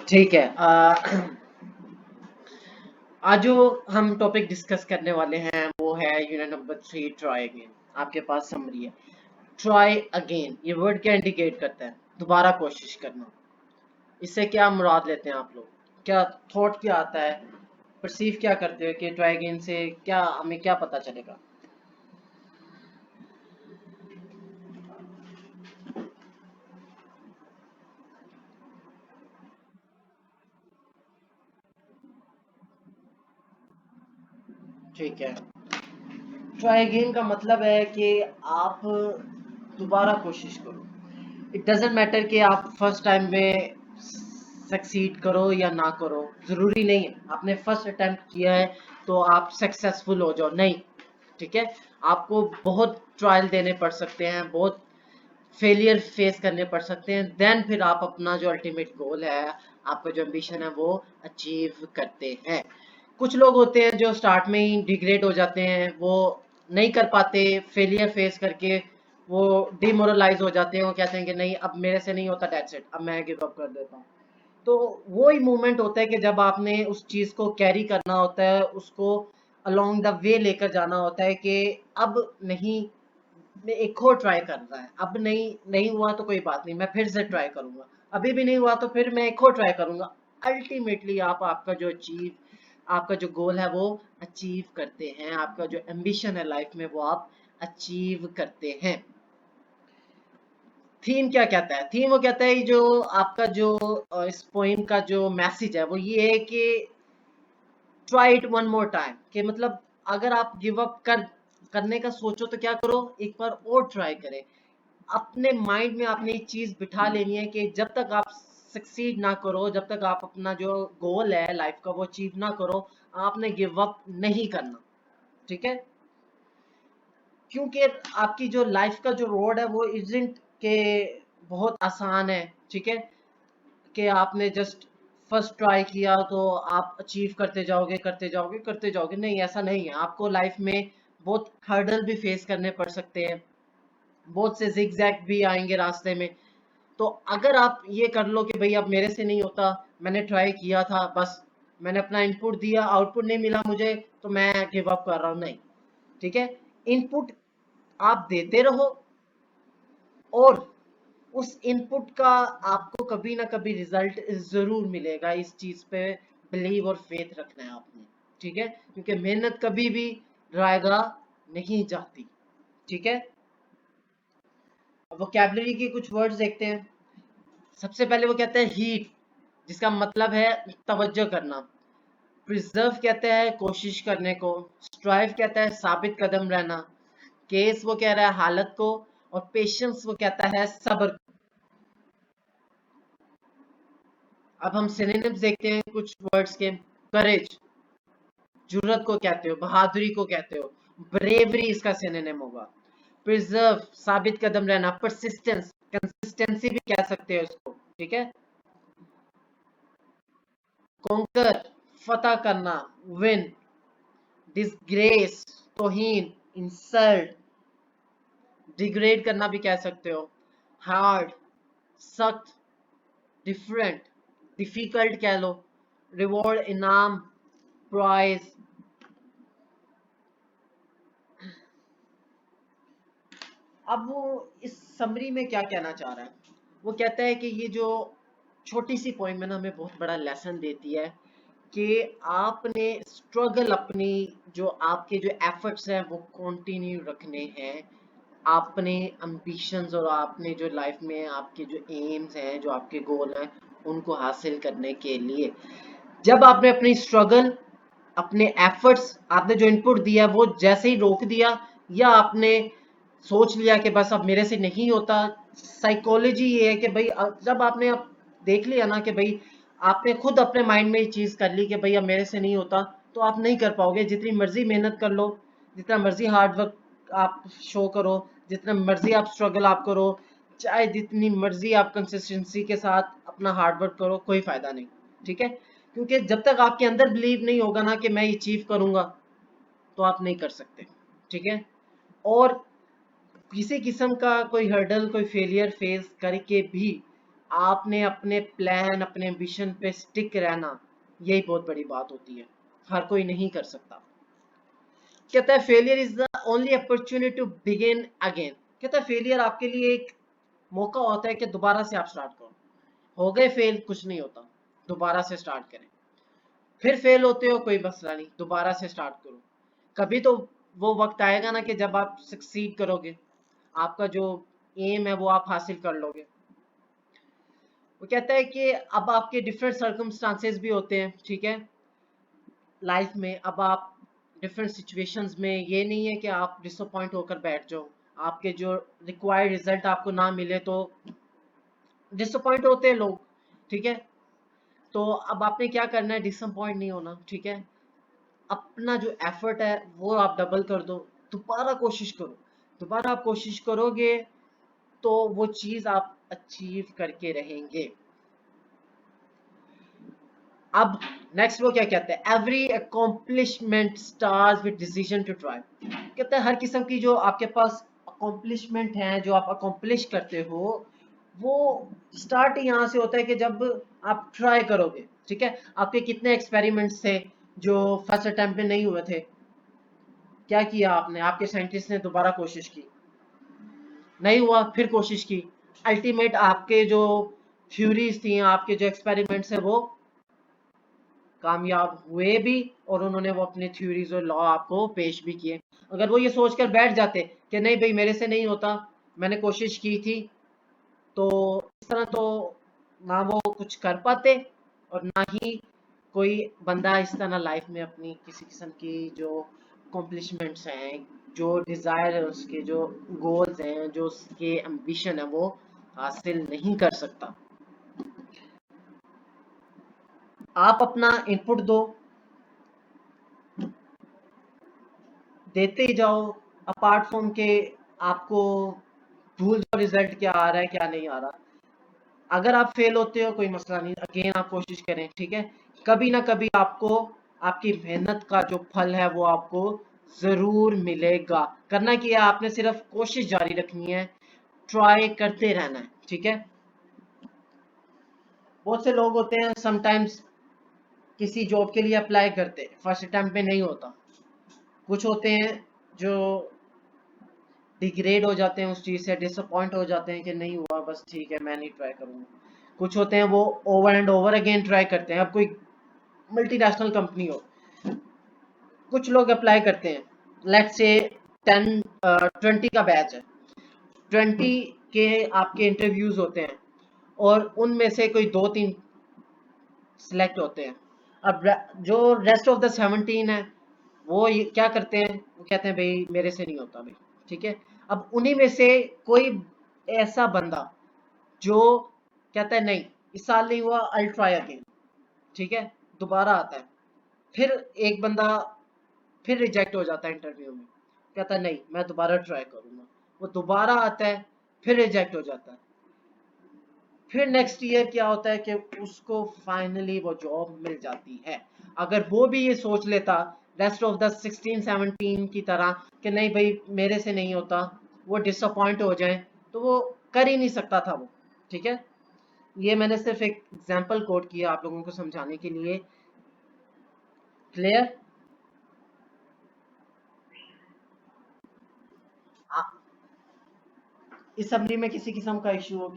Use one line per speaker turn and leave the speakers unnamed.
ठीक है। आज जो हम टॉपिक डिस्कस करने वाले हैं वो है यूनिट नंबर 3, ट्राई अगेन। आपके पास समरी है। ट्राई अगेन ये वर्ड क्या इंडिकेट करता है? दोबारा कोशिश करना। इससे क्या मुराद लेते हैं आप लोग? क्या थॉट क्या आता है? परसीव क्या करते हो कि ट्राई अगेन से क्या हमें क्या पता चलेगा? ठीक है। ट्राई अगेन का मतलब है कि आप दोबारा कोशिश करो। इट डजेंट मैटर कि आप फर्स्ट टाइम में सक्सीड करो या ना करो। ज़रूरी नहीं है आपने फर्स्ट अटेम्प्ट किया है तो आप सक्सेसफुल हो जाओ, नहीं। ठीक है। आपको बहुत ट्रायल देने पड़ सकते हैं, बहुत फेलियर फेस करने पड़ सकते हैं, देन फिर आप अपना जो अल्टीमेट गोल है, आपका जो एम्बिशन है वो अचीव करते हैं। कुछ लोग होते हैं जो स्टार्ट में ही डिग्रेड हो जाते हैं, वो नहीं कर पाते, फेलियर फेस करके वो डिमोरलाइज हो जाते हैं। वो कहते हैं कि नहीं अब मेरे से नहीं होता, दैट्स इट, अब मैं गिव अप कर देता हूँ। तो वो ही मोमेंट होता है कि जब आपने उस चीज को कैरी करना होता है, उसको अलोंग द वे लेकर जाना होता है कि अब नहीं, मैं एक और ट्राई करना है। अब नहीं नहीं हुआ तो कोई बात नहीं, मैं फिर से ट्राई करूंगा। अभी भी नहीं हुआ तो फिर मैं एक और ट्राई करूंगा। अल्टीमेटली आप आपका जो अचीव, आपका जो गोल है वो अचीव करते हैं। आपका जो एम्बिशन है लाइफ में वो आप अचीव करते हैं। थीम क्या कहता है? थीम वो कहता है जो आपका जो इस पोइम का जो मैसेज है वो ये है कि try it one more time. कि मतलब अगर आप गिव अप करने का सोचो तो क्या करो, एक बार और ट्राई करें। अपने माइंड में आपने एक चीज बिठा लेनी है कि जब तक आप सक्सीड ना करो, जब तक आप अपना जो गोल है लाइफ का वो अचीव ना करो, आपने गिव अप नहीं करना। ठीक है। क्योंकि आपकी जो लाइफ का जो रोड है वो इजंट के बहुत आसान है। ठीक है। कि आपने जस्ट फर्स्ट ट्राई किया तो आप अचीव करते जाओगे करते जाओगे करते जाओगे, नहीं, ऐसा नहीं है। आपको लाइफ में बहुत हर्डल भी फेस करने पड़ सकते हैं, बहुत से जिगजैग भी आएंगे रास्ते में। तो अगर आप ये कर लो कि भाई अब मेरे से नहीं होता, मैंने ट्राई किया था, बस मैंने अपना इनपुट दिया, आउटपुट नहीं मिला मुझे, तो मैं गिव अप कर रहा हूँ, नहीं। ठीक है। इनपुट आप देते रहो और उस इनपुट का आपको कभी ना कभी रिजल्ट जरूर मिलेगा। इस चीज पे बिलीव और फेथ रखना है आपने। ठीक है। क्योंकि मेहनत कभी भी रायगा नहीं जाती। ठीक है। अब वोकैबुलरी के कुछ वर्ड्स देखते हैं। सबसे पहले वो कहते हैं हीट, जिसका मतलब है तवज्जो करना। प्रिजर्व कहते हैं कोशिश करने को। स्ट्राइव कहता है साबित कदम रहना। केस वो कह रहा है हालत को। और पेशेंस वो कहता है सब्र को। अब हम सिनोनिम्स देखते हैं कुछ वर्ड्स के। करेज, जुर्रत को कहते हो, बहादुरी को कहते हो। ब्रेवरी इसका सिनोनिम होगा। प्रिजर्व साबित कदम रहना। परसिस्टेंस, कंसिस्टेंसी भी कह सकते हो इसको। ठीक है। कॉन्कर फतह करना, विन। डिसग्रेस तौहीन, इंसल्ट। डिग्रेड करना भी कह सकते हो। हार्ड सख्त। डिफरेंट डिफिकल्ट कह लो। रिवॉर्ड इनाम, प्राइज। अब वो इस समरी में क्या कहना चाह रहा है? वो कहता है कि ये जो छोटी सी पोइम है ना, हमें बहुत बड़ा लेसन देती है कि आपने स्ट्रगल, अपनी जो आपके जो एफर्ट्स हैं वो कंटिन्यू रखने हैं। आपने एम्बिशंस और आपने जो लाइफ में आपके जो एम्स हैं, जो आपके गोल हैं, उनको हासिल करने के लिए जब आपने अपनी स्ट्रगल, अपने एफर्ट्स, आपने जो इनपुट दिया वो जैसे ही रोक दिया, या आपने सोच लिया कि बस अब मेरे से नहीं होता। साइकोलॉजी ये है कि भाई जब आपने अब देख लिया ना कि भाई आपने खुद अपने माइंड में ये चीज कर ली कि भाई अब मेरे से नहीं होता, तो आप नहीं कर पाओगे। जितनी मर्जी मेहनत कर लो, जितना मर्जी हार्ड वर्क आप शो करो, जितना मर्जी आप स्ट्रगल आप करो, चाहे जितनी मर्जी आप कंसिस्टेंसी के साथ अपना हार्ड वर्क करो, कोई फायदा नहीं। ठीक है। क्योंकि जब तक आपके अंदर बिलीव नहीं होगा ना कि मैं अचीव करूंगा, तो आप नहीं कर सकते। ठीक है। और किसी किस्म का कोई हर्डल, कोई फेलियर फेस करके भी आपने अपने प्लान, अपने विजन पे स्टिक रहना, यही बहुत बड़ी बात होती है, हर कोई नहीं कर सकता। कहता है failure is the only opportunity to begin again. कहता है फेलियर आपके लिए एक मौका होता है कि दोबारा से आप स्टार्ट करो। हो गए फेल, कुछ नहीं होता, दोबारा से स्टार्ट करें। फिर फेल होते हो, कोई मसला नहीं, दोबारा से स्टार्ट करो। कभी तो वो वक्त आएगा ना कि जब आप सक्सीड करोगे, आपका जो एम है वो आप हासिल कर लोगे। वो कहता है कि अब आपके डिफरेंट सर्कमस्टांसेस भी होते हैं, ठीक है, लाइफ में। अब आप डिफरेंट सिचुएशंस में, ये नहीं है कि आप डिसअपॉइंट होकर बैठ जाओ, आपके जो रिक्वायर्ड रिजल्ट आपको ना मिले तो डिसअपॉइंट होते हैं लोग, ठीक है। तो अब आपने क्या करना है, डिसअपॉइंट नहीं होना, ठीक है। अपना जो एफर्ट है वो आप डबल कर दो, दोबारा कोशिश करो। दोबारा आप कोशिश करोगे तो वो चीज आप अचीव करके रहेंगे। अब नेक्स्ट वो क्या कहते हैं, every accomplishment starts with decision to try. कहते हैं हर किस्म की जो आपके पास अकॉम्प्लिशमेंट है, जो आप अकॉम्प्लिश करते हो, वो स्टार्ट यहाँ से होता है कि जब आप ट्राई करोगे, ठीक है। आपके कितने एक्सपेरिमेंट्स थे जो फर्स्ट अटेम्प्ट में नहीं हुए थे, क्या किया आपने, आपके साइंटिस्ट ने दोबारा कोशिश की, नहीं हुआ, फिर कोशिश की, अल्टीमेट आपके जो थ्योरीज थी, आपके जो एक्सपेरिमेंट्स है वो कामयाब हुए भी, और उन्होंने वो अपने थ्योरीज और लॉ आपको पेश भी किए। अगर वो ये सोचकर बैठ जाते कि नहीं भाई मेरे से नहीं होता, मैंने कोशिश की थी, तो इस तरह तो ना वो कुछ कर पाते, और ना ही कोई बंदा इस तरह लाइफ में अपनी किसी किस्म की जो अकॉम्प्लिशमेंट्स हैं, जो डिज़ायर है उसके, जो गोल्स हैं, जो उसके एम्बिशन है, वो हासिल नहीं कर सकता। आप अपना इनपुट दो, देते ही जाओ, अपार्ट फ्रॉम के आपको भूल जाओ रिजल्ट क्या आ रहा है क्या नहीं आ रहा। अगर आप फेल होते हो कोई मसला नहीं, अगेन आप कोशिश करें, ठीक है। कभी ना कभी आपको आपकी मेहनत का जो फल है वो आपको जरूर मिलेगा। करना क्या है, आपने सिर्फ कोशिश जारी रखनी है, ट्राई करते रहना है, ठीक है। बहुत से लोग होते हैं समटाइम्स किसी जॉब के लिए अप्लाई करते हैं, फर्स्ट अटेम्प्ट में नहीं होता। कुछ होते हैं जो डिग्रेड हो जाते हैं उस चीज़ से, डिसअपॉइंट हो जाते हैं कि नहीं हुआ, बस ठीक है मैं नहीं ट्राई करूँगा। कुछ होते हैं वो over and over again try करते हैं। अब कोई मल्टीनेशनल कंपनी हो, कुछ लोग अप्लाई करते हैं, लेट्स से 20 का बैच है, 20 के आपके इंटरव्यूज होते हैं, और उनमें से कोई 2-3 सिलेक्ट होते हैं। अब जो रेस्ट ऑफ द 17 है, वो क्या करते हैं, वो कहते हैं भाई मेरे से नहीं होता भाई, ठीक है। अब उन्हीं में से कोई ऐसा बंदा जो कहता है नहीं इस साल नहीं हुआ, आई ट्राई अगेन, ठीक है, दोबारा आता है। फिर एक बंदा फिर रिजेक्ट हो जाता है इंटरव्यू में, कहता है नहीं मैं दोबारा ट्राई करूंगा, वो दोबारा आता है, फिर रिजेक्ट हो जाता है। फिर नेक्स्ट ईयर क्या होता है कि उसको फाइनली वो जॉब मिल जाती है। अगर वो भी ये सोच लेता रेस्ट ऑफ द 16-17 की तरह कि नहीं भाई मेरे से नहीं होता, वो डिसअपॉइंट हो जाए, तो वो कर ही नहीं सकता था वो, ठीक है। ये मैंने सिर्फ एक एग्जाम्पल कोट किया आप लोगों को समझाने के लिए। क्लियर? इस समरी में किसी किस्म का इश्यू हो,